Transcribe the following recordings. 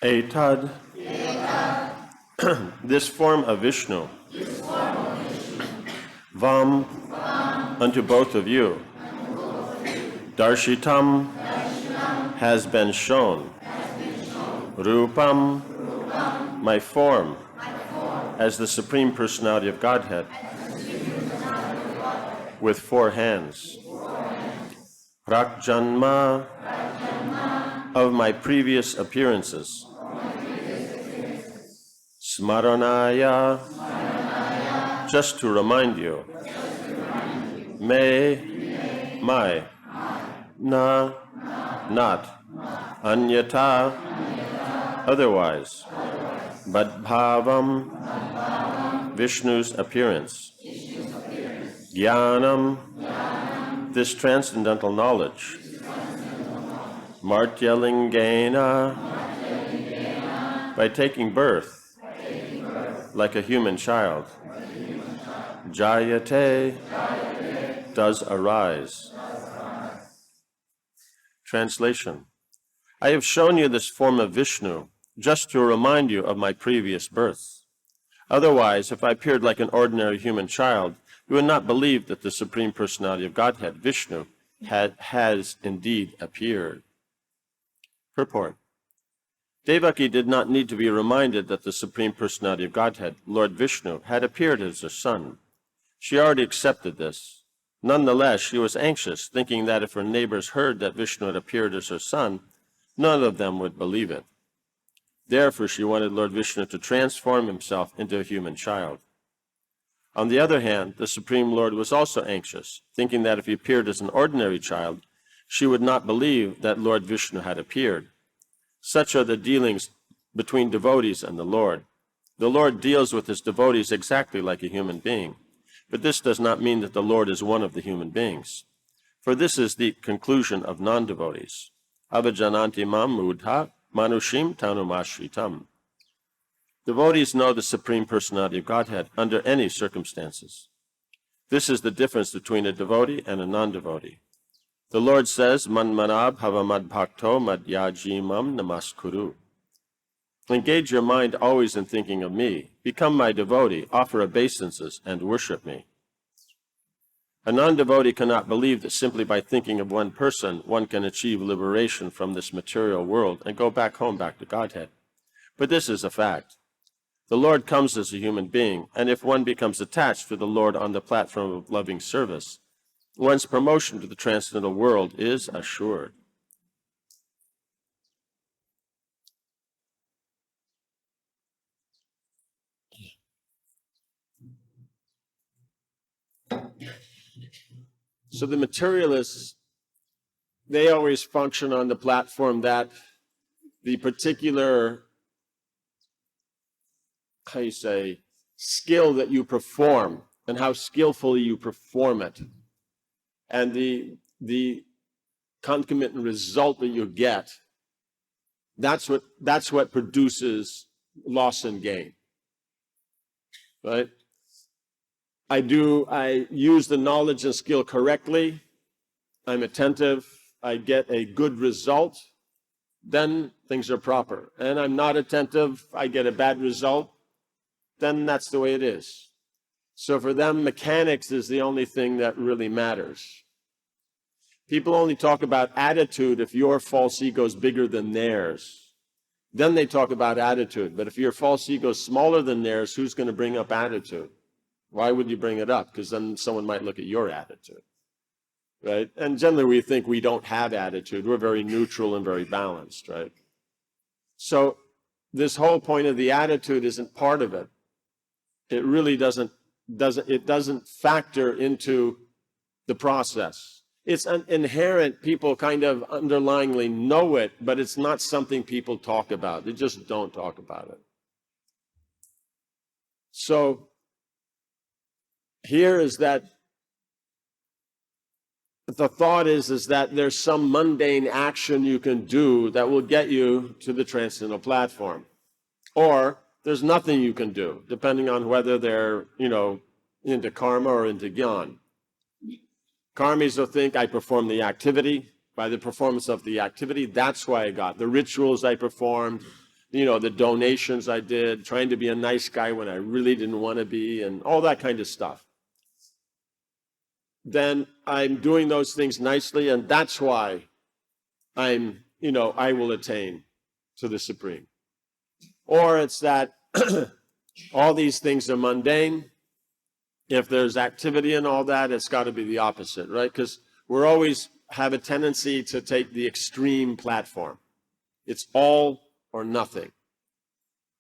Etad, this form of Vishnu, Vam, unto both of you, Darshitam, has been shown, Rupam, my form, as the Supreme Personality of Godhead, with 4 hands, Rakjanma, of my previous appearances, Smaranaya, just to remind you, Me, my, Na, not, Anyata, otherwise, but Bhavam, Vishnu's appearance, Jnanam, this transcendental knowledge, Martyalingena, by taking birth, like a human child, Jayate, does arise. Translation: I have shown you this form of Vishnu just to remind you of my previous birth. Otherwise, if I appeared like an ordinary human child, you would not believe that the Supreme Personality of Godhead, Vishnu, has indeed appeared. Purport: Devaki did not need to be reminded that the Supreme Personality of Godhead, Lord Vishnu, had appeared as her son. She already accepted this. Nonetheless, she was anxious, thinking that if her neighbors heard that Vishnu had appeared as her son, none of them would believe it. Therefore, she wanted Lord Vishnu to transform himself into a human child. On the other hand, the Supreme Lord was also anxious, thinking that if he appeared as an ordinary child, she would not believe that Lord Vishnu had appeared. Such are the dealings between devotees and the Lord. The Lord deals with his devotees exactly like a human being, but this does not mean that the Lord is one of the human beings. For this is the conclusion of non-devotees. Avajananti mam mudha manushim tanumashritam. Devotees know the Supreme Personality of Godhead under any circumstances. This is the difference between a devotee and a non-devotee. The Lord says, Manmanab havamad bhakto madhyajimam namaskuru. Engage your mind always in thinking of me. Become my devotee, offer obeisances, and worship me. A non-devotee cannot believe that simply by thinking of one person, one can achieve liberation from this material world and go back home, back to Godhead. But this is a fact. The Lord comes as a human being, and if one becomes attached to the Lord on the platform of loving service, one's promotion to the transcendental world is assured. So the materialists they always function on the platform that the particular, skill that you perform and how skillfully you perform it, and the concomitant result that you get, that's what produces loss and gain, right? I use the knowledge and skill correctly, I'm attentive, I get a good result, then things are proper. And I'm not attentive, I get a bad result, then that's the way it is. So for them, mechanics is the only thing that really matters. People only talk about attitude if your false ego is bigger than theirs. Then they talk about attitude. But if your false ego is smaller than theirs, who's going to bring up attitude? Why would you bring it up? Because then someone might look at your attitude, right? And generally we think we don't have attitude. We're very neutral and very balanced, right? So this whole point of the attitude isn't part of it. It really doesn't factor into the process. It's an inherent, people kind of underlyingly know it, but it's not something people talk about. They just don't talk about it. So here is that the thought is that there's some mundane action you can do that will get you to the transcendental platform. Or there's nothing you can do, depending on whether they're, into karma or into jnana. Karmis will think I performed the activity. By the performance of the activity, that's why I got the rituals I performed, the donations I did, trying to be a nice guy when I really didn't want to be, and all that kind of stuff. Then I'm doing those things nicely, and that's why I will attain to the Supreme. Or it's that all these things are mundane. If there's activity and all that, it's got to be the opposite, right? Because we always have a tendency to take the extreme platform. It's all or nothing,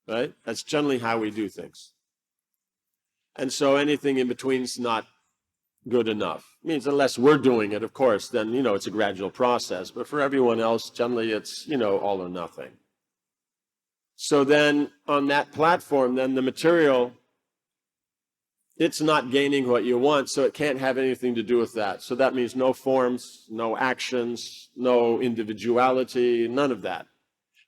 right? That's generally how we do things. And so anything in between is not good enough. It means unless we're doing it, of course, then, it's a gradual process. But for everyone else, generally it's, all or nothing. So then on that platform, then the material, it's not gaining what you want, so it can't have anything to do with that. So that means no forms, no actions, no individuality, none of that.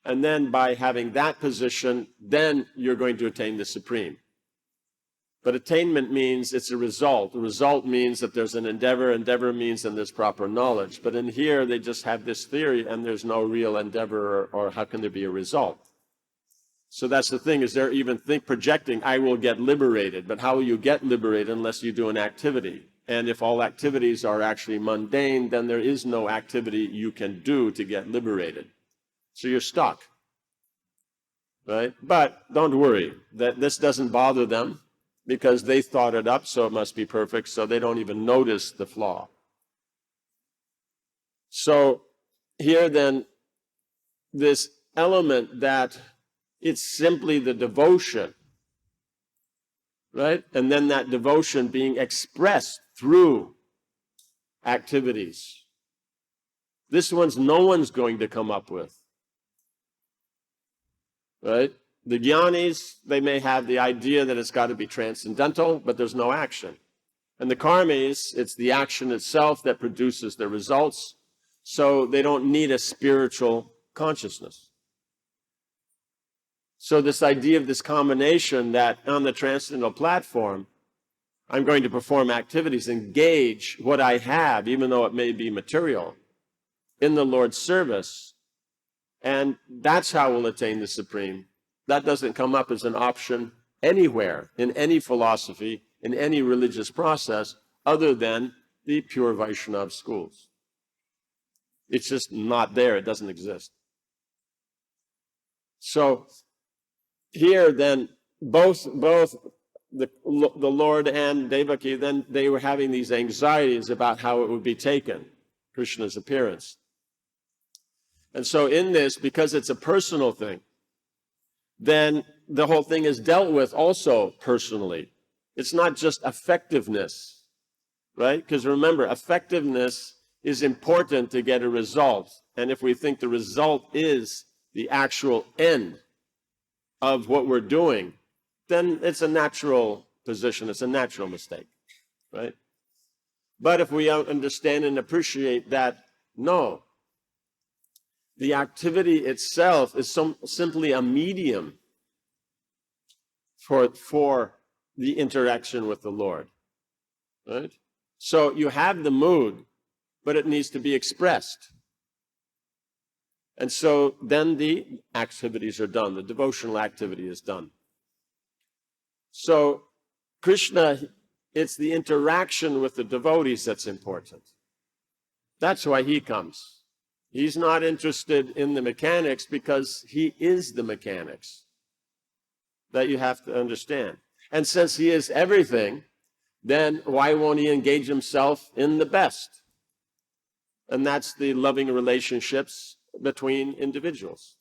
And then by having that position, then you're going to attain the Supreme. But attainment means it's a result. The result means that there's an endeavor. Endeavor means that there's proper knowledge. But in here, they just have this theory, and there's no real endeavor, or how can there be a result? So that's the thing, is they're even projecting, I will get liberated. But how will you get liberated unless you do an activity? And if all activities are actually mundane, then there is no activity you can do to get liberated. So you're stuck, right? But don't worry, that this doesn't bother them, because they thought it up, so it must be perfect, so they don't even notice the flaw. So here then, this element that it's simply the devotion, right? And then that devotion being expressed through activities. This one's no one's going to come up with, right? The jnanis, they may have the idea that it's got to be transcendental, but there's no action. And the karmis, it's the action itself that produces the results, so they don't need a spiritual consciousness. So this idea of this combination that on the transcendental platform, I'm going to perform activities, engage what I have, even though it may be material, in the Lord's service, and that's how we'll attain the Supreme. That doesn't come up as an option anywhere, in any philosophy, in any religious process, other than the pure Vaishnava schools. It's just not there. It doesn't exist. So here then, both the Lord and Devaki, then they were having these anxieties about how it would be taken, Krishna's appearance. And so in this, because it's a personal thing, then the whole thing is dealt with also personally. It's not just effectiveness, right? Because remember, effectiveness is important to get a result. And if we think the result is the actual end of what we're doing, then it's a natural position. It's a natural mistake, right? But if we understand and appreciate that, no, the activity itself is simply a medium for the interaction with the Lord, right? So you have the mood, but it needs to be expressed. And so then the activities are done. The devotional activity is done. So Krishna, it's the interaction with the devotees that's important. That's why he comes. He's not interested in the mechanics because he is the mechanics. That you have to understand. And since he is everything, then why won't he engage himself in the best? And that's the loving relationships between individuals.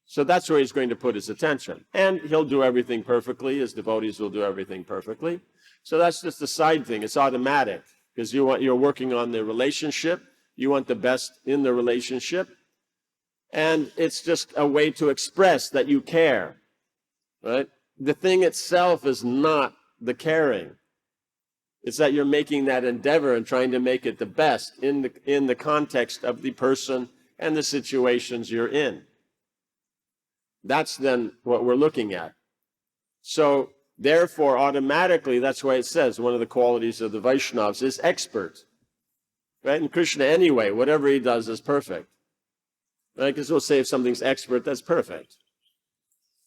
So that's where he's going to put his attention. And he'll do everything perfectly. His devotees will do everything perfectly. So that's just a side thing. It's automatic because you're working on the relationship. You want the best in the relationship. And it's just a way to express that you care, right? The thing itself is not the caring. It's that you're making that endeavor and trying to make it the best in the context of the person and the situations you're in. That's then what we're looking at. So therefore, automatically, that's why it says one of the qualities of the Vaishnavas is expert. Right? And Krishna anyway, whatever he does is perfect. Right? Because we'll say if something's expert, that's perfect.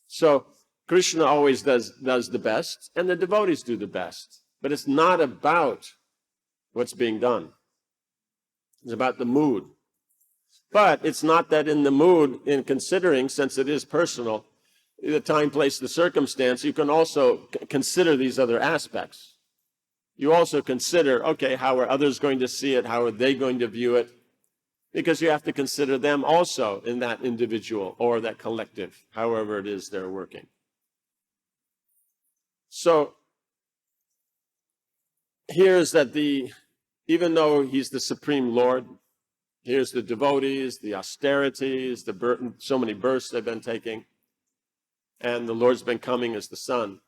So Krishna always does the best, and the devotees do the best. But it's not about what's being done. It's about the mood. But it's not that in the mood, in considering, since it is personal, the time, place, the circumstance, you can also consider these other aspects. You also consider, okay, how are others going to see it? How are they going to view it? Because you have to consider them also in that individual or that collective, however it is they're working. So here's that even though he's the Supreme Lord, here's the devotees, the austerities, so many births they've been taking, and the Lord's been coming as the Son.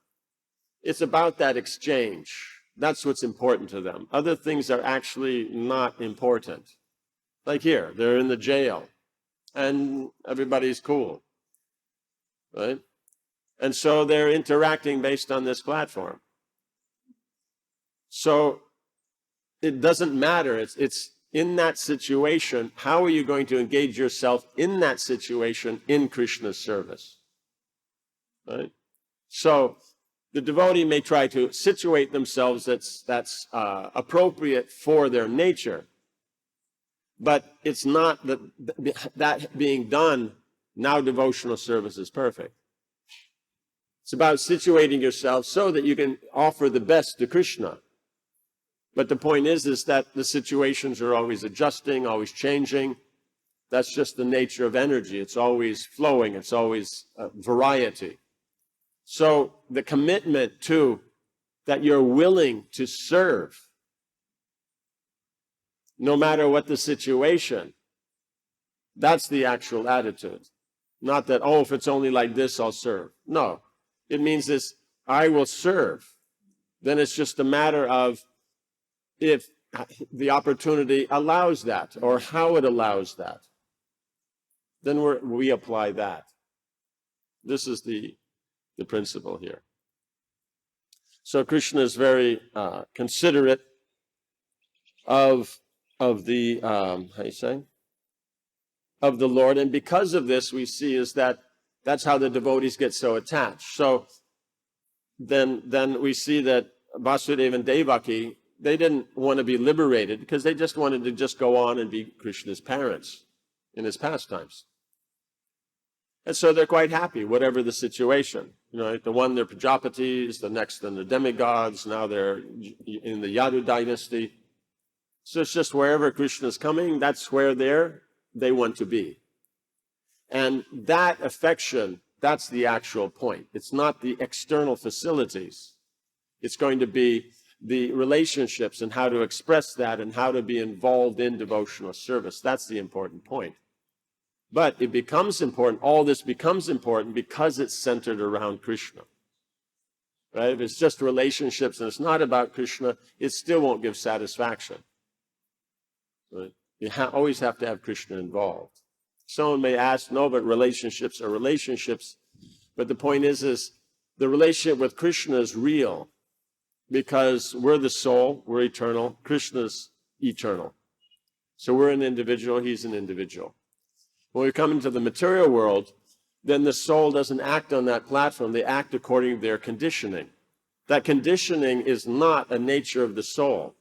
It's about that exchange. That's what's important to them. Other things are actually not important. Like here, they're in the jail, and everybody's cool, right? And so they're interacting based on this platform. So it doesn't matter. It's in that situation, how are you going to engage yourself in that situation in Krishna's service? Right? So the devotee may try to situate themselves that's appropriate for their nature, but it's not that being done, now devotional service is perfect. It's about situating yourself so that you can offer the best to Krishna. But the point is that the situations are always adjusting, always changing. That's just the nature of energy. It's always flowing. It's always variety. So the commitment to that you're willing to serve, no matter what the situation, that's the actual attitude. Not that, oh, if it's only like this, I'll serve. No, it means this, I will serve. Then it's just a matter of if the opportunity allows that or how it allows that. Then we apply that. This is the principle here. So Krishna is very considerate of the of the Lord, and because of this, we see is that's how the devotees get so attached. So then we see that Vasudeva and Devaki, they didn't want to be liberated because they just wanted to just go on and be Krishna's parents in his pastimes. And so they're quite happy, whatever the situation. You know, the one they're Prajapatis, the next then the demigods, now they're in the Yadu dynasty. So it's just wherever Krishna's coming, that's where they want to be. And that affection, that's the actual point. It's not the external facilities. It's going to be the relationships and how to express that and how to be involved in devotional service. That's the important point. But it becomes important, all this becomes important because it's centered around Krishna. Right? If it's just relationships and it's not about Krishna, it still won't give satisfaction. Right? You always have to have Krishna involved. Someone may ask, no, but relationships are relationships. But the point is the relationship with Krishna is real because we're the soul, we're eternal, Krishna's eternal. So we're an individual, he's an individual. When we come into the material world, then the soul doesn't act on that platform. They act according to their conditioning. That conditioning is not a nature of the soul.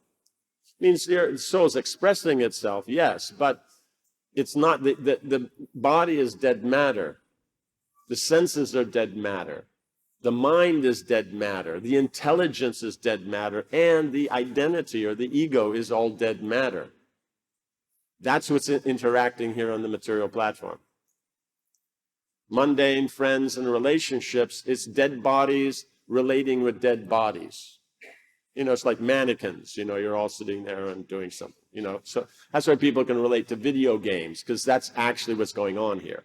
It means the soul is expressing itself, yes, but it's not, the body is dead matter. The senses are dead matter. The mind is dead matter. The intelligence is dead matter. And the identity or the ego is all dead matter. That's what's interacting here on the material platform. Mundane friends and relationships, it's dead bodies relating with dead bodies. It's like mannequins, you're all sitting there and doing something, So that's why people can relate to video games, because that's actually what's going on here,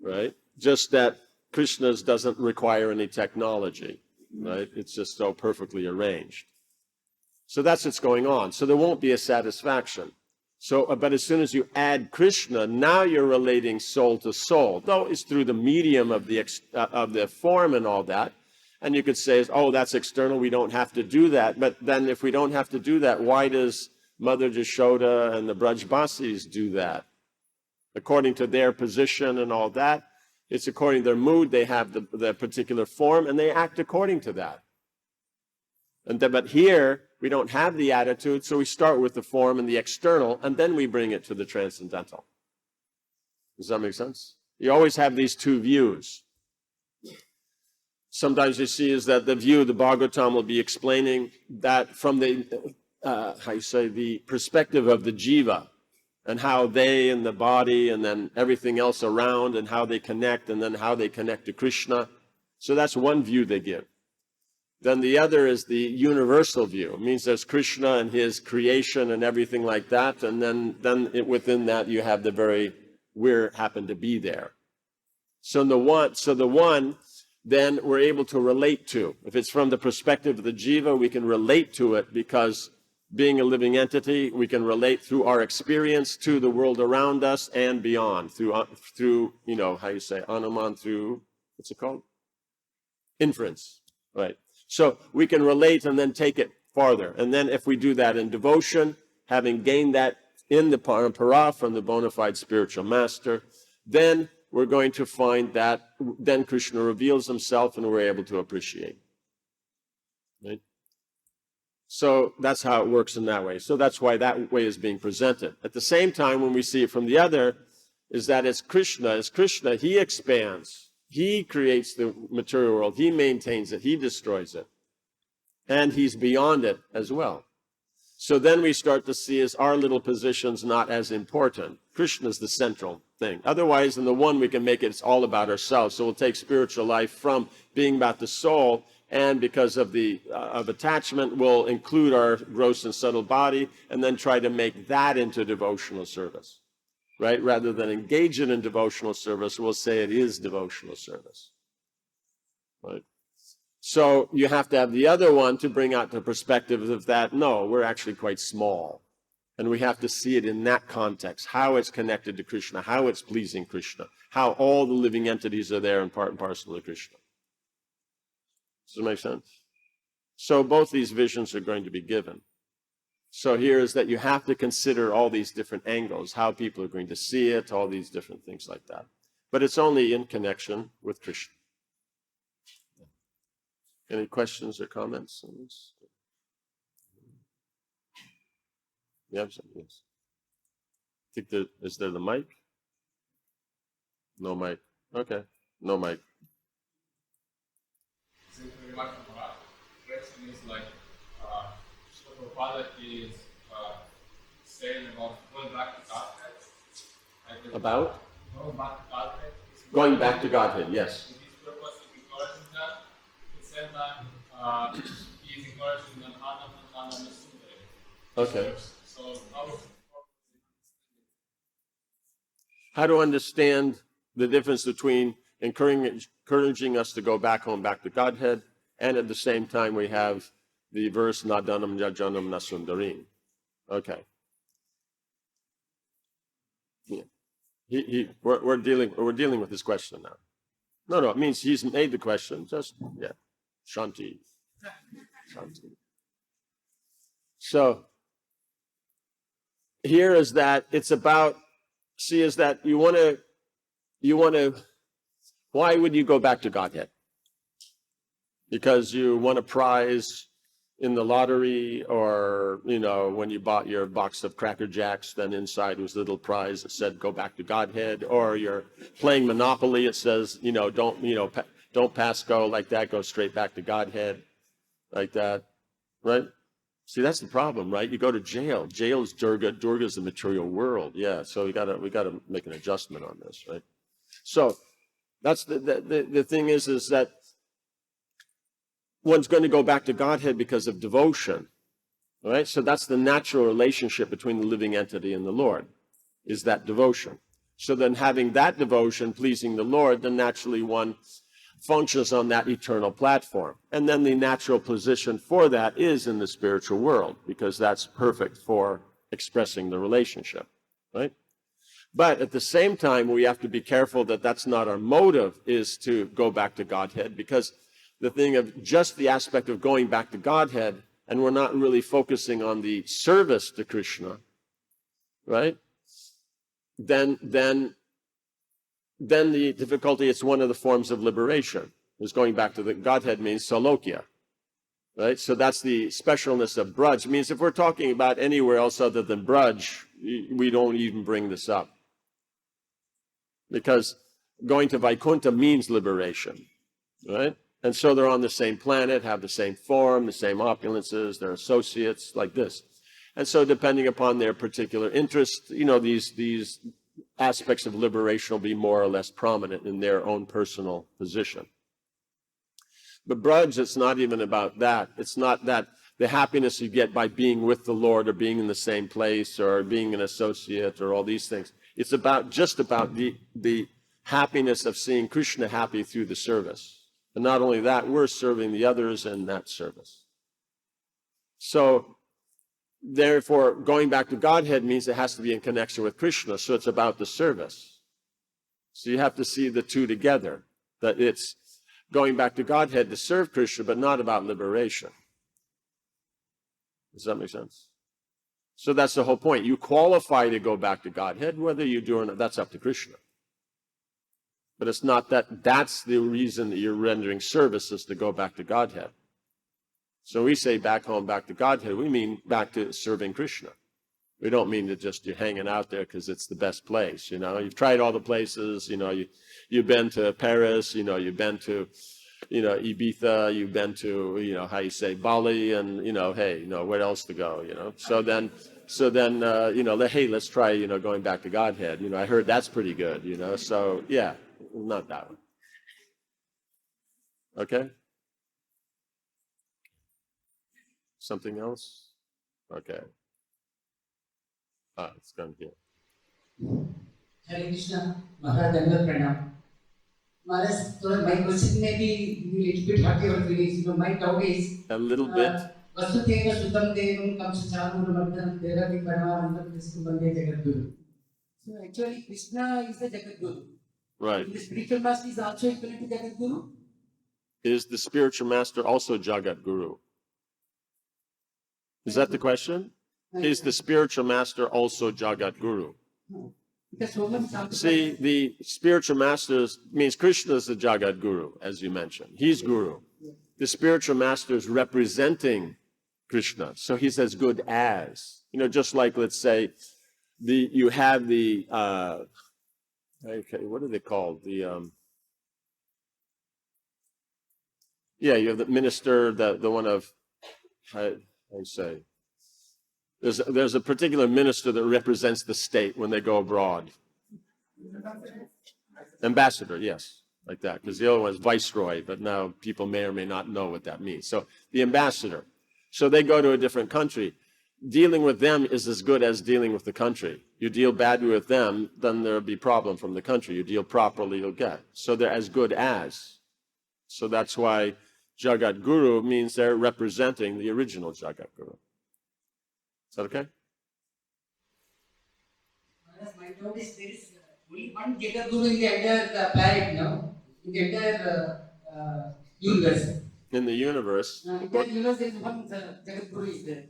right? Just that Krishna's doesn't require any technology, right? It's just so perfectly arranged. So that's what's going on. So there won't be a satisfaction. So, but as soon as you add Krishna, now you're relating soul to soul, though it's through the medium of the form and all that. And you could say, oh, that's external, we don't have to do that. But then if we don't have to do that, why does Mother Jashoda and the Brajbasis do that? According to their position and all that, it's according to their mood, they have the particular form, and they act according to that. But here, we don't have the attitude, so we start with the form and the external, and then we bring it to the transcendental. Does that make sense? You always have these two views. Sometimes you see is that the view, the Bhagavatam will be explaining that from the, the perspective of the jiva, and how they and the body and then everything else around and how they connect, and then how they connect to Krishna. So that's one view they give. Then the other is the universal view. It means there's Krishna and his creation and everything like that. And then within that you have the very, we happen to be there. So the one, then we're able to relate to. If it's from the perspective of the jiva, we can relate to it because being a living entity, we can relate through our experience to the world around us and beyond. Through Anuman, through, what's it called? Inference, right? So we can relate and then take it farther. And then if we do that in devotion, having gained that in the parampara from the bona fide spiritual master, then we're going to find that then Krishna reveals himself and we're able to appreciate. Right? So that's how it works in that way. So that's why that way is being presented. At the same time, when we see it from the other, is that as Krishna, he expands. He creates the material world. He maintains it. He destroys it. And he's beyond it as well. So then we start to see as our little positions not as important. Krishna's the central thing. Otherwise, in the one, we can make it's all about ourselves. So we'll take spiritual life from being about the soul, and because of of attachment, we'll include our gross and subtle body, and then try to make that into devotional service. Right? Rather than engage it in devotional service, we'll say it is devotional service. Right? So you have to have the other one to bring out the perspective of that, no, we're actually quite small. And we have to see it in that context, how it's connected to Krishna, how it's pleasing Krishna, how all the living entities are there and part and parcel of Krishna. Does that make sense? So both these visions are going to be given. So here is that you have to consider all these different angles, how people are going to see it, all these different things like that. But it's only in connection with Krishna. Any questions or comments on this? Yeah, yes. I think is there the mic? No mic. Okay, no mic. Thank you very much for that. The question is like, Prabhupada is saying about going back to Godhead. About? Going back to Godhead. Going back to Godhead, yes. His purpose is because of that. At the same time, he he's encouraging the Dham Mayapur. Okay. So How to understand the difference between encouraging us to go back home, back to Godhead, and at the same time we have the verse Nadanam Jajanam Nasundarim. Okay. Yeah. We're dealing with this question now. No, it means he's made the question. Just Shanti. So here is that it's about. See, is that you want to. Why would you go back to Godhead? Because you won a prize in the lottery, or when you bought your box of Cracker Jacks, then inside was a little prize that said "Go back to Godhead," or you're playing Monopoly, it says don't pass go like that, go straight back to Godhead, like that, right? See, that's the problem, right? You go to jail. Jail is Durga. Durga is the material world. Yeah, so we gotta make an adjustment on this, right? So that's the thing is that one's going to go back to Godhead because of devotion, right? So that's the natural relationship between the living entity and the Lord, is that devotion. So then having that devotion, pleasing the Lord, then naturally one functions on that eternal platform. And then the natural position for that is in the spiritual world, because that's perfect for expressing the relationship, right? But at the same time, we have to be careful that that's not our motive, is to go back to Godhead, because the thing of just the aspect of going back to Godhead, and we're not really focusing on the service to Krishna, right? Then the difficulty, it's one of the forms of liberation, is going back to the Godhead means salokya, right? So that's the specialness of Braj. It means if we're talking about anywhere else other than Braj, we don't even bring this up. Because going to Vaikuntha means liberation, right? And so they're on the same planet, have the same form, the same opulences, they're associates, like this. And so depending upon their particular interest, these aspects of liberation will be more or less prominent in their own personal position. But Braj, it's not even about that. It's not that the happiness you get by being with the Lord, or being in the same place, or being an associate, or all these things. It's just about the happiness of seeing Krishna happy through the service. And not only that, we're serving the others in that service. So, therefore, going back to Godhead means it has to be in connection with Krishna. So it's about the service. So you have to see the two together. That it's going back to Godhead to serve Krishna, but not about liberation. Does that make sense? So that's the whole point. You qualify to go back to Godhead, whether you do or not, that's up to Krishna. But it's not that's the reason that you're rendering services, to go back to Godhead. So we say back home, back to Godhead, we mean back to serving Krishna. We don't mean that just you're hanging out there because it's the best place, You've tried all the places, you've been to Paris, you've been to, Ibiza, you've been to, Bali, and, hey, where else to go, So then, hey, let's try, going back to Godhead. I heard that's pretty good, So, yeah, not that one. Okay? Something else? Okay. It's gone here. Hare Krishna, Maharaj Dandavat Pranam. Maharaj, my question may be a little bit hard your feelings. My doubt is A little bit. Vasudeva Sudam Devam Kamsacharur Mardhanam Teravi Paramahantam Krishna Bande Jagadguru. So actually Krishna is the Jagadguru. Right. The spiritual master is also equivalent to Jagadguru? Is the spiritual master also Jagat Guru? Is that the question? Is the spiritual master also Jagat Guru? See, the spiritual master means Krishna is the Jagat Guru, as you mentioned. He's Guru. The spiritual master is representing Krishna, so he's as good as. Just like, let's say, you have the, what are they called? You have the minister, the one of, how you say, there's a particular minister that represents the state when they go abroad. Ambassador, yes. like that, because the other one is viceroy, but now people may or may not know what that means. So the ambassador. So they go to a different country. Dealing with them is as good as dealing with the country. You deal badly with them, then there'll be problem from the country. You deal properly, you'll get. So they're as good as. So that's why Jagat Guru means they're representing the original Jagat Guru. Is that okay? My doubt is there is only one Jagat Guru in the entire planet, no? In the entire universe. In the universe. Entire universe, there is one Jagat Guru is there.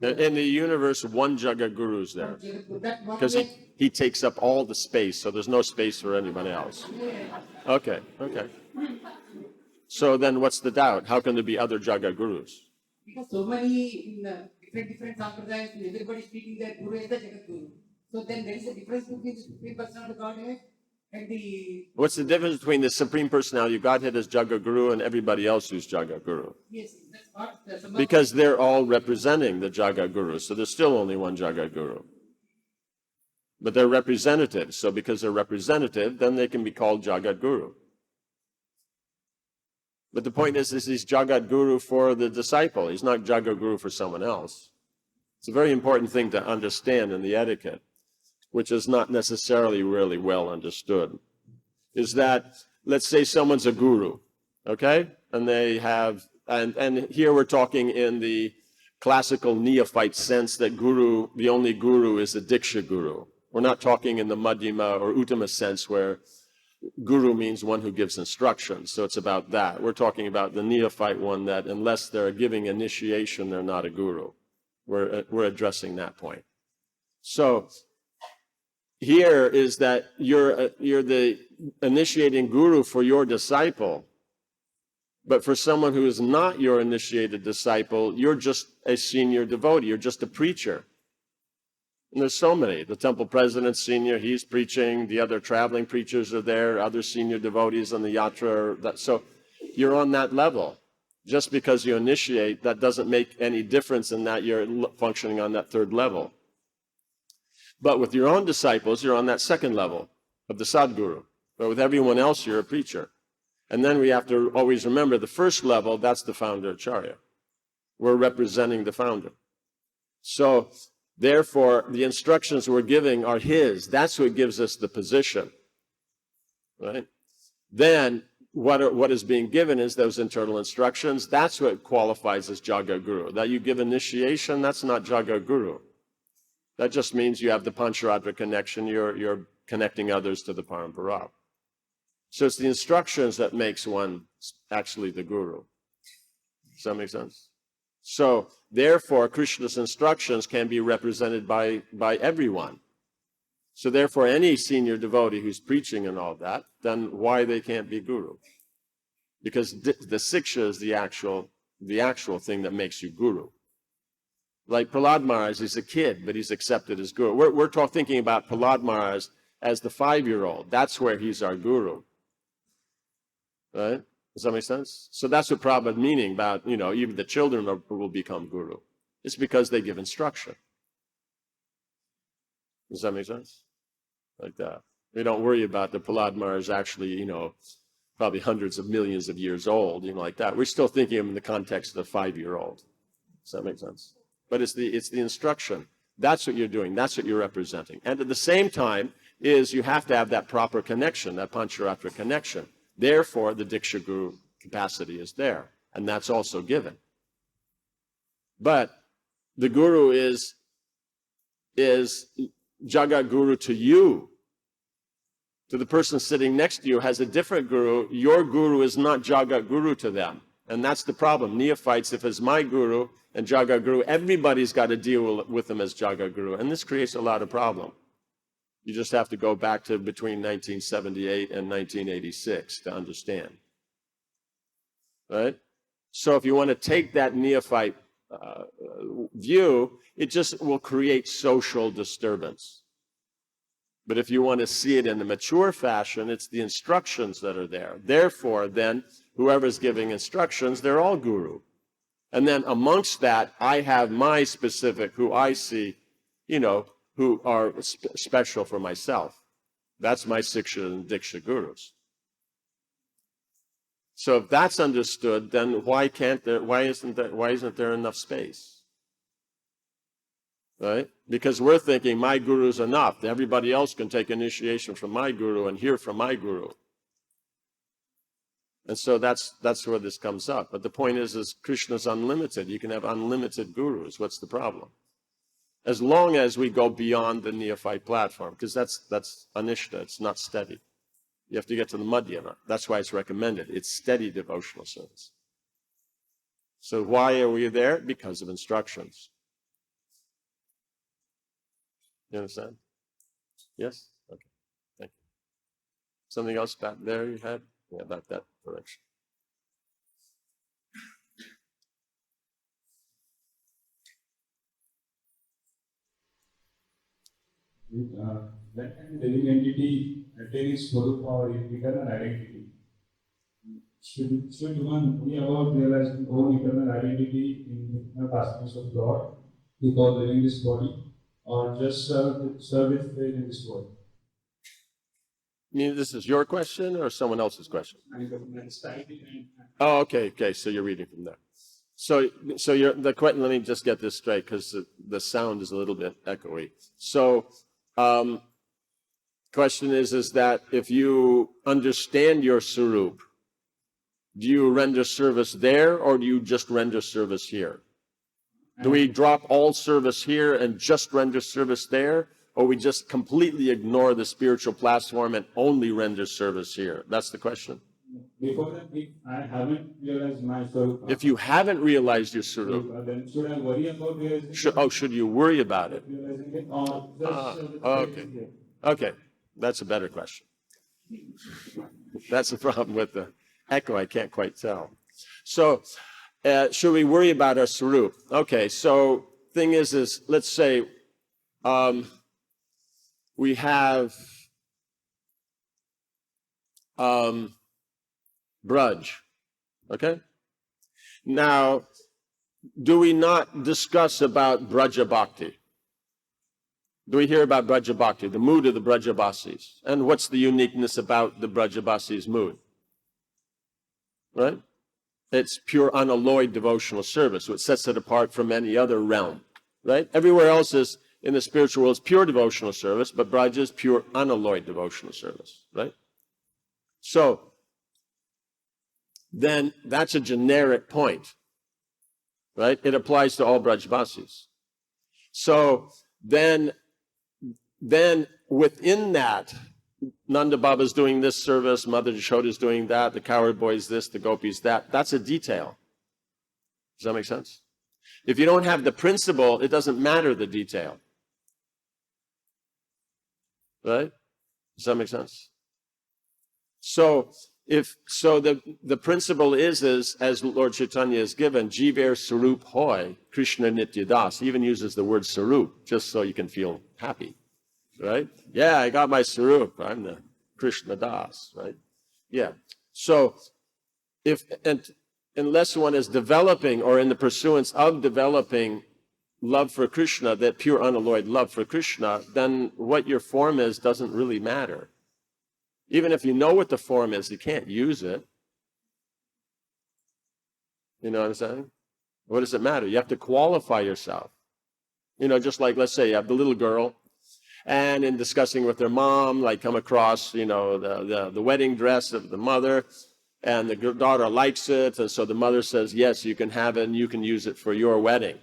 In the universe, one Jagat Guru is there. Because he takes up all the space, so there's no space for anybody else. Okay, okay. So then what's the doubt? How can there be other Jagat Gurus? Because so many in different sampradayas, everybody speaking that Guru is the Jagat Guru. So then there is a difference between the Supreme Personality of Godhead and the... What's the difference between the Supreme Personality of Godhead as Jagat Guru and everybody else who's Jagat Guru? Yes, that's what... Because they're all representing the Jagat Guru, so there's still only one Jagat Guru. But they're representatives, so because they're representative, then they can be called Jagat Guru. But the point is he's Jagat Guru for the disciple. He's not Jagat Guru for someone else. It's a very important thing to understand in the etiquette, which is not necessarily really well understood, is that, let's say someone's a guru, okay? And they have, and here we're talking in the classical neophyte sense that guru, the only guru is a Diksha Guru. We're not talking in the Madhyama or Uttama sense where guru means one who gives instructions, so it's about that. We're talking about the neophyte one that unless they're giving initiation, they're not a guru. We're addressing that point. So here is that you're the initiating guru for your disciple, but for someone who is not your initiated disciple, you're just a senior devotee, you're just a preacher. And there's so many. The temple president's senior, he's preaching, the other traveling preachers are there, other senior devotees on the yatra. So you're on that level. Just because you initiate, that doesn't make any difference in that you're functioning on that third level. But with your own disciples, you're on that second level of the Sadguru. But with everyone else, you're a preacher. And then we have to always remember the first level, that's the founder Acharya. We're representing the founder. So therefore, the instructions we're giving are his. That's what gives us the position. Right? Then what is being given is those internal instructions. That's what qualifies as Jagat Guru. That you give initiation, that's not Jagat Guru. That just means you have the Pancharatra connection, you're connecting others to the Parampara. So it's the instructions that makes one actually the Guru. Does that make sense? So therefore, Krishna's instructions can be represented by everyone. So therefore, any senior devotee who's preaching and all that, then why they can't be Guru? Because the Siksha is the actual thing that makes you Guru. Like Prahlad Maharaj, he's a kid, but he's accepted as Guru. We're thinking about Prahlad Maharaj as the 5-year-old. That's where he's our Guru. Right? Does that make sense? So that's what Prabhupada meaning about, even the children will become Guru. It's because they give instruction. Does that make sense? Like that. We don't worry about the Prahlad Maharaj actually, probably hundreds of millions of years old, like that. We're still thinking of him in the context of the 5-year-old. Does that make sense? But it's the instruction. That's what you're doing. That's what you're representing. And at the same time is you have to have that proper connection, that Pancharatra connection. Therefore, the Diksha Guru capacity is there. And that's also given. But the Guru is Jagat Guru to you. To the person sitting next to you has a different Guru. Your Guru is not Jagat Guru to them. And that's the problem. Neophytes, if it's my Guru and Jagat Guru, everybody's got to deal with them as Jagat Guru. And this creates a lot of problem. You just have to go back to between 1978 and 1986 to understand. Right? So if you want to take that neophyte view, it just will create social disturbance. But if you want to see it in the mature fashion, it's the instructions that are there. Therefore, then, whoever's giving instructions, they're all Guru. And then amongst that, I have my specific, who I see, who are special for myself. That's my Siksha and Diksha Gurus. So if that's understood, then why isn't there enough space? Right? Because we're thinking my guru is enough. Everybody else can take initiation from my guru and hear from my guru. And so that's where this comes up. But the point is Krishna's unlimited. You can have unlimited gurus. What's the problem? As long as we go beyond the neophyte platform, because that's anishta, it's not steady. You have to get to the madhyama. That's why it's recommended. It's steady devotional service. So why are we there? Because of instructions. You understand? Yes? Okay. Thank you. Something else back there you had? Yeah, about that direction. When can the living entity attain its Swarupa or eternal identity? Should one be about realizing own eternal identity in the aspects of God before living this body, or just serve its faith in this world? You mean this is your question or someone else's question? Oh, okay. So you're reading from there. So let me just get this straight because the sound is a little bit echoey. So, question is that if you understand your Sarup, do you render service there or do you just render service here? Do we drop all service here and just render service there? Or we just completely ignore the spiritual platform and only render service here? That's the question. Before that, if I haven't realized my Swarupa. If you haven't realized your Swarupa, then should I worry about realizing it? Should you worry about it? Realizing it or just Okay. Okay, that's a better question. That's the problem with the echo, I can't quite tell. So, should we worry about our Swarup? Okay, so thing is let's say we have Braj, okay? Now, do we not discuss about Braja Bhakti? Do we hear about Braja Bhakti, the mood of the Brajabasis? And what's the uniqueness about the Brajabasis' mood? Right? It's pure unalloyed devotional service, which sets it apart from any other realm. Right? Everywhere else is, in the spiritual world, is pure devotional service, but Braja is pure unalloyed devotional service. Right? So, then that's a generic point. Right? It applies to all Brajabasis. So, then within that, Nanda Baba's doing this service, Mother Jashoda's doing that, the cowherd boy's this, the gopis that. That's a detail. Does that make sense? If you don't have the principle, it doesn't matter the detail. Right? Does that make sense? So the principle is as Lord Chaitanya has given, Jiver Sarup Hoy, Krishna Nitya Das. He even uses the word Sarup just so you can feel happy. Right? Yeah, I got my Sarup. I'm the Krishna Das, right? Yeah. So unless one is developing or in the pursuance of developing love for Krishna, that pure unalloyed love for Krishna, then what your form is doesn't really matter. Even if you know what the form is, you can't use it. You know what I'm saying? What does it matter? You have to qualify yourself. You know, just like, let's say you have the little girl, and in discussing with their mom, like come across, you know, the wedding dress of the mother, and the daughter likes it, and so the mother says, yes, you can have it, and you can use it for your wedding.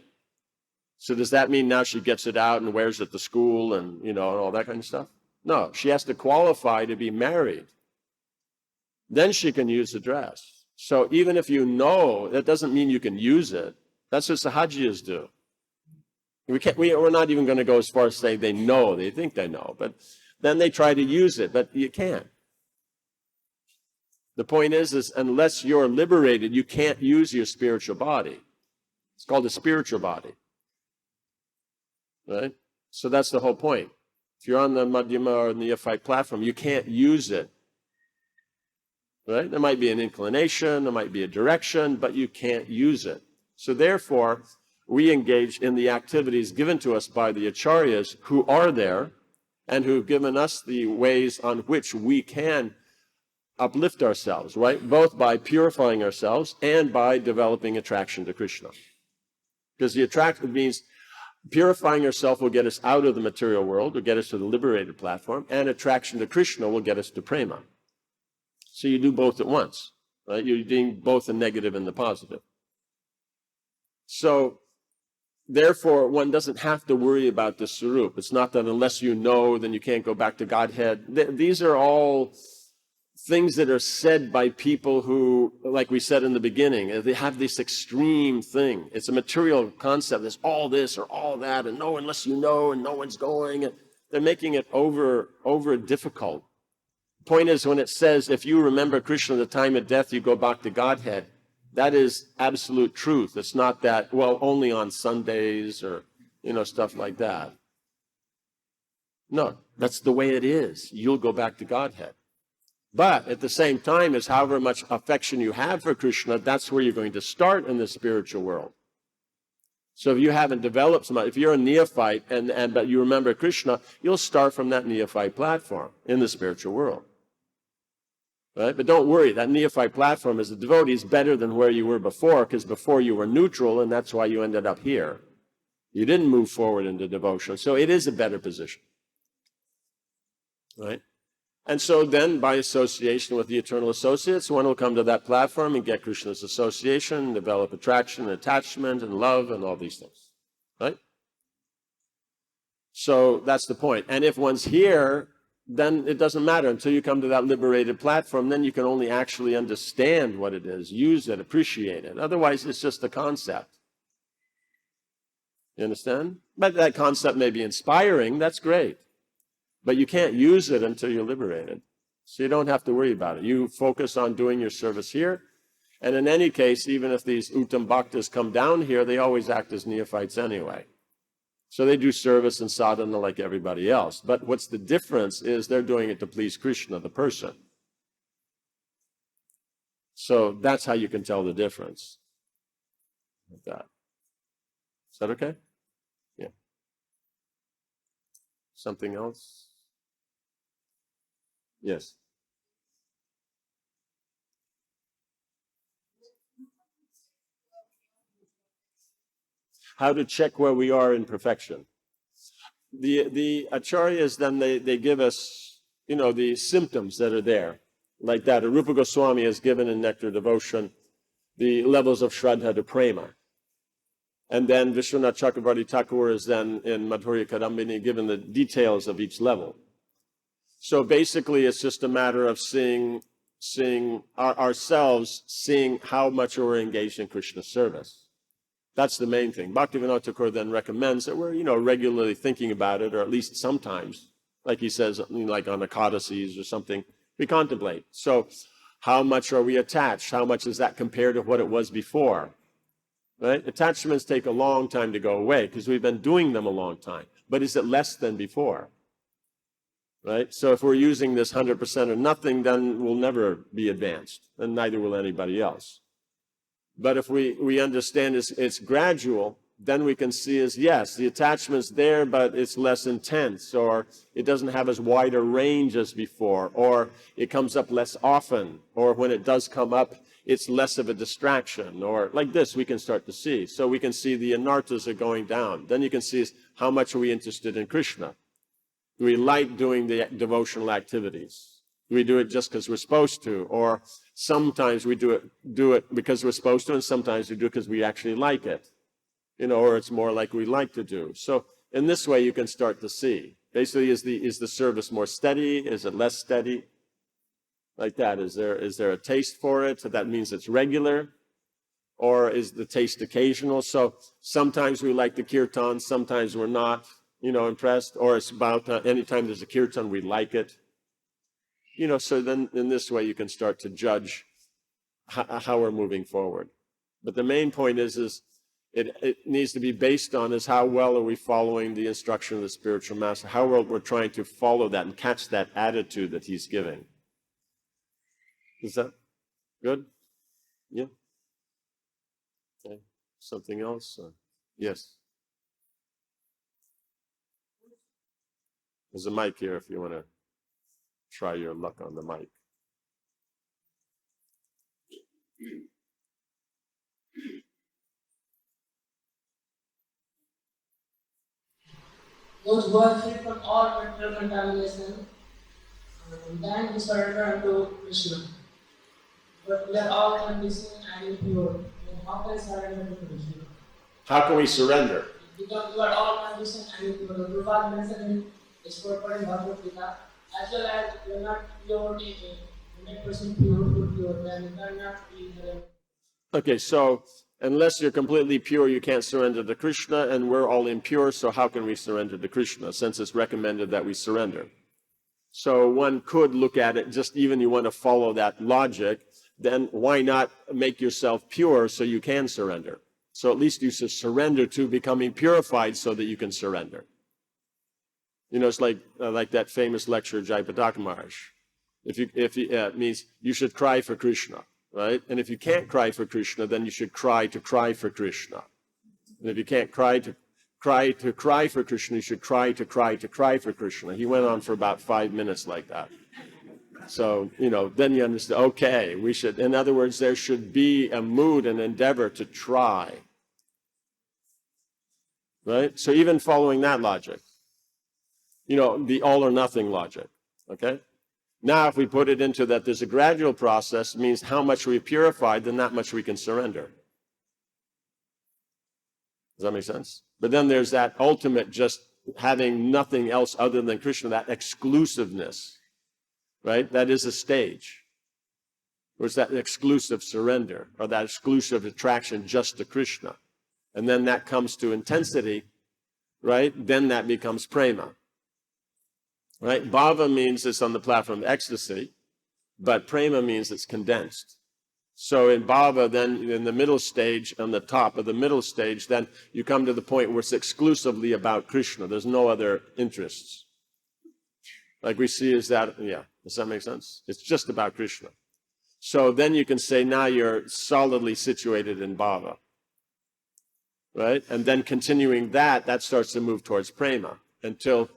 So does that mean now she gets it out and wears it to school and, you know, and all that kind of stuff? No, she has to qualify to be married. Then she can use the dress. So even if you know, that doesn't mean you can use it. That's what Sahajiyas do. We're not even going to go as far as saying they know, they think they know, but then they try to use it, but you can't. The point is unless you're liberated, you can't use your spiritual body. It's called a spiritual body. Right? So that's the whole point. If you're on the Madhyama or Neophyte platform, you can't use it. Right? There might be an inclination, there might be a direction, but you can't use it. So therefore, we engage in the activities given to us by the acharyas who are there and who've given us the ways on which we can uplift ourselves, right? Both by purifying ourselves and by developing attraction to Krishna. Because the attraction means purifying yourself will get us out of the material world, will get us to the liberated platform, and attraction to Krishna will get us to prema. So you do both at once, right? You're doing both the negative and the positive. So, therefore, one doesn't have to worry about the Sarup. It's not that unless you know, then you can't go back to Godhead. These are all things that are said by people who, like we said in the beginning, they have this extreme thing. It's a material concept. There's all this or all that, and no, unless you know, and no one's going. And they're making it over difficult. Point is, when it says, if you remember Krishna at the time of death, you go back to Godhead, that is absolute truth. It's not that, well, only on Sundays or, stuff like that. No, that's the way it is. You'll go back to Godhead. But at the same time, as however much affection you have for Krishna, that's where you're going to start in the spiritual world. So if you haven't developed so much, if you're a neophyte but you remember Krishna, you'll start from that neophyte platform in the spiritual world. Right? But don't worry, that neophyte platform as a devotee is better than where you were before, because before you were neutral, and that's why you ended up here. You didn't move forward into devotion. So it is a better position. Right? And so then, by association with the eternal associates, one will come to that platform and get Krishna's association, develop attraction, and attachment, and love, and all these things. Right? So that's the point. And if one's here, then it doesn't matter until you come to that liberated platform. Then you can only actually understand what it is, use it, appreciate it. Otherwise, it's just a concept. You understand? But that concept may be inspiring. That's great. But you can't use it until you're liberated. So you don't have to worry about it. You focus on doing your service here. And in any case, even if these Uttam Bhaktas come down here, they always act as neophytes anyway. So they do service and sadhana like everybody else. But what's the difference is they're doing it to please Krishna, the person. So that's how you can tell the difference. Like that. Is that okay? Yeah. Something else? Yes. How to check where we are in perfection. The acharyas then they give us, the symptoms that are there. Like that, Rupa Goswami has given in Nectar Devotion the levels of Shraddha to Prema. And then Vishwanath Chakravarti Thakur is then in Madhurya Kadambini given the details of each level. So basically it's just a matter of seeing ourselves, seeing how much we're engaged in Krishna's service. That's the main thing. Bhaktivinoda Thakur then recommends that we're, regularly thinking about it, or at least sometimes, like he says, like on Ekadasis or something, we contemplate. So how much are we attached? How much does that compare to what it was before? Right? Attachments take a long time to go away because we've been doing them a long time. But is it less than before? Right? So if we're using this 100% or nothing, then we'll never be advanced, and neither will anybody else. But if we understand it's gradual, then we can see as, yes, the attachment's there, but it's less intense, or it doesn't have as wide a range as before, or it comes up less often, or when it does come up, it's less of a distraction, or like this we can start to see. So we can see the anarthas are going down. Then you can see how much are we interested in Krishna. Do we like doing the devotional activities? Do we do it just because we're supposed to? Or sometimes we do it because we're supposed to, and sometimes we do it because we actually like it. Or it's more like we like to do. So in this way, you can start to see. Basically, is the service more steady? Is it less steady? Like that. Is there a taste for it? So that means it's regular. Or is the taste occasional? So sometimes we like the kirtan, sometimes we're not, impressed. Or it's about anytime there's a kirtan, we like it. So then in this way, you can start to judge how we're moving forward. But the main point is it needs to be based on is how well are we following the instruction of the spiritual master, how well we're trying to follow that and catch that attitude that he's giving. Is that good? Yeah? Okay. Something else? Yes. There's a mic here if you want to try your luck on the mic. Those who are free from all mental contamination, then we surrender unto Krishna. But we are all conditioned and impure. Then how can we surrender to Krishna? How can we surrender? Because we are all conditioned and impure. The Prabhupada mentioned in his purport in Bhagavad Gita, as well as we are not pure, 100% pure, then we cannot be there. Okay, so unless you're completely pure, you can't surrender to Krishna, and we're all impure, so how can we surrender to Krishna, since it's recommended that we surrender? So one could look at it, just even you want to follow that logic, then why not make yourself pure so you can surrender? So at least you should surrender to becoming purified so that you can surrender. You know, it's like that famous lecture, Jayapataka Maharaj. It means you should cry for Krishna. Right? And if you can't cry for Krishna, then you should cry for Krishna. And if you can't cry for Krishna, you should cry for Krishna. He went on for about 5 minutes like that. So, you know, then you understand, okay, we should, in other words, there should be a mood and endeavor to try. Right? So even following that logic, you know, the all or nothing logic, okay? Now, if we put it into that there's a gradual process, it means how much we purified, then that much we can surrender. Does that make sense? But then there's that ultimate just having nothing else other than Krishna, that exclusiveness, right? That is a stage. Or it's that exclusive surrender, or that exclusive attraction just to Krishna. And then that comes to intensity, right? Then that becomes prema. Right? Bhava means it's on the platform of ecstasy, but prema means it's condensed. So in bhava, then in the middle stage, on the top of the middle stage, then you come to the point where it's exclusively about Krishna. There's no other interests. Like we see is that, yeah, does that make sense? It's just about Krishna. So then you can say now you're solidly situated in bhava. Right? And then continuing that starts to move towards prema until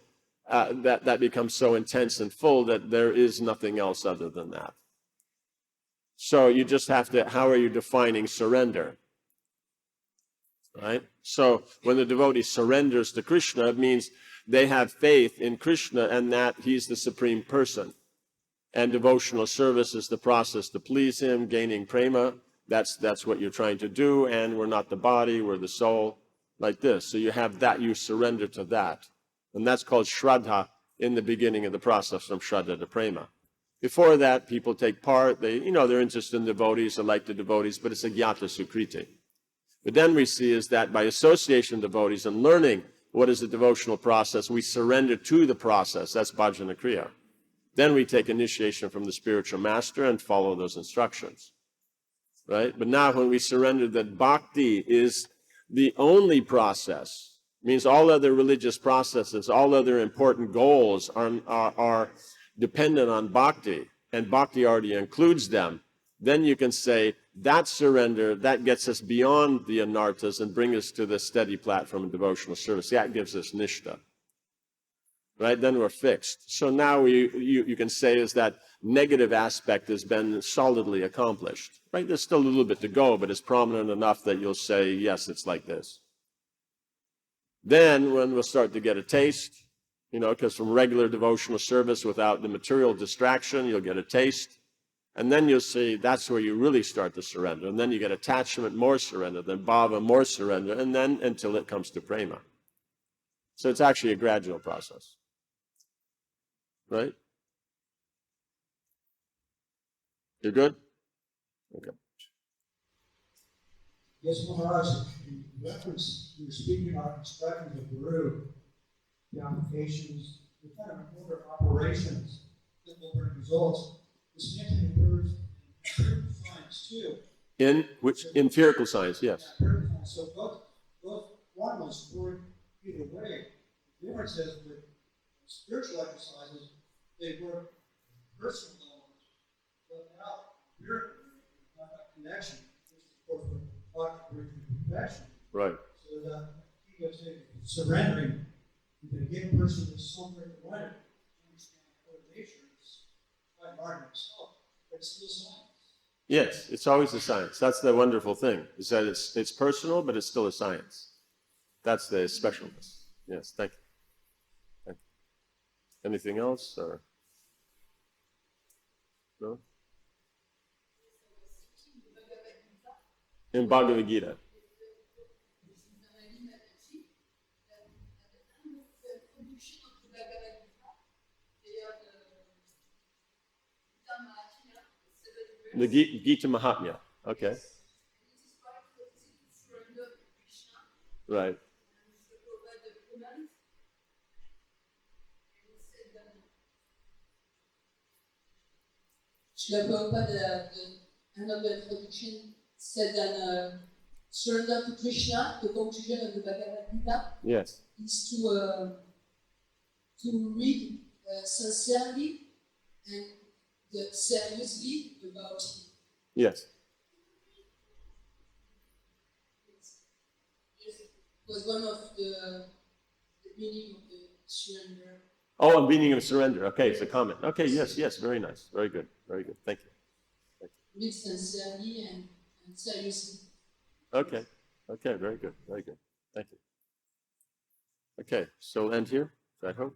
that becomes so intense and full that there is nothing else other than that. So you just have to, how are you defining surrender? Right? So when the devotee surrenders to Krishna, it means they have faith in Krishna and that he's the supreme person. And devotional service is the process to please him, gaining prema. That's what you're trying to do. And we're not the body, we're the soul, like this. So you have that, you surrender to that. And that's called Shraddha in the beginning of the process, from Shraddha to Prema. Before that, people take part, they're interested in devotees, they like the devotees, but it's a Gyata Sukriti. But then we see is that by association with devotees and learning what is the devotional process, we surrender to the process, that's Bhajana Kriya. Then we take initiation from the spiritual master and follow those instructions. Right? But now when we surrender that bhakti is the only process, means all other religious processes, all other important goals are dependent on bhakti, and bhakti already includes them, then you can say that surrender, that gets us beyond the anarthas and brings us to the steady platform of devotional service. That gives us nishta. Right? Then we're fixed. So now you can say is that negative aspect has been solidly accomplished. Right? There's still a little bit to go, but it's prominent enough that you'll say, yes, it's like this. Then when we'll start to get a taste, because from regular devotional service without the material distraction, you'll get a taste. And then you'll see that's where you really start to surrender. And then you get attachment, more surrender, then bhava, more surrender, and then until it comes to prema. So it's actually a gradual process. Right? You're good? Okay. Yes, Maharaj, in reference, you were speaking about instructions of Guru, the applications, the kind of order operations that will bring results. This same thing occurs in empirical science too. In which empirical science, yes. Empirical science. So both formulas work either way. The difference is with spiritual exercises, they work personal elements, but now empirical, not that connection, which is of course what Bhakti brings to perfection. Right. So that he was surrendering, you can give a person this so great awareness to understand what nature is quite hard himself, but it's still science. Yes, it's always a science. That's the wonderful thing, is that it's personal, but it's still a science. That's the specialness. Yes, thank you. Thank you. Anything else? Or no? In Bhagavad Gita. The Gita Mahatmya. Okay. Right. Srila Prabhupada, the end of the introduction, said that surrender to Krishna, the conclusion of the Bhagavad Gita, Yes. is to read sincerely and seriously about him. Yes. It was one of the meaning of the surrender. Oh, a meaning of surrender. Okay, it's a comment. Okay, yes, yes, very nice. Very good. Very good. Thank you. Read sincerely and seriously. Okay. Okay, very good. Very good. Thank you. Okay, so we'll end here, I hope.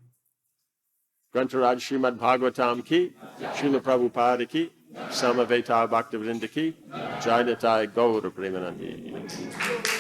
Grantaraj Shrimad Bhagavatam ki, Srila Prabhupada ki, Samaveta Bhakti Vidya ki, Jai Nitai Gaura Premanandi.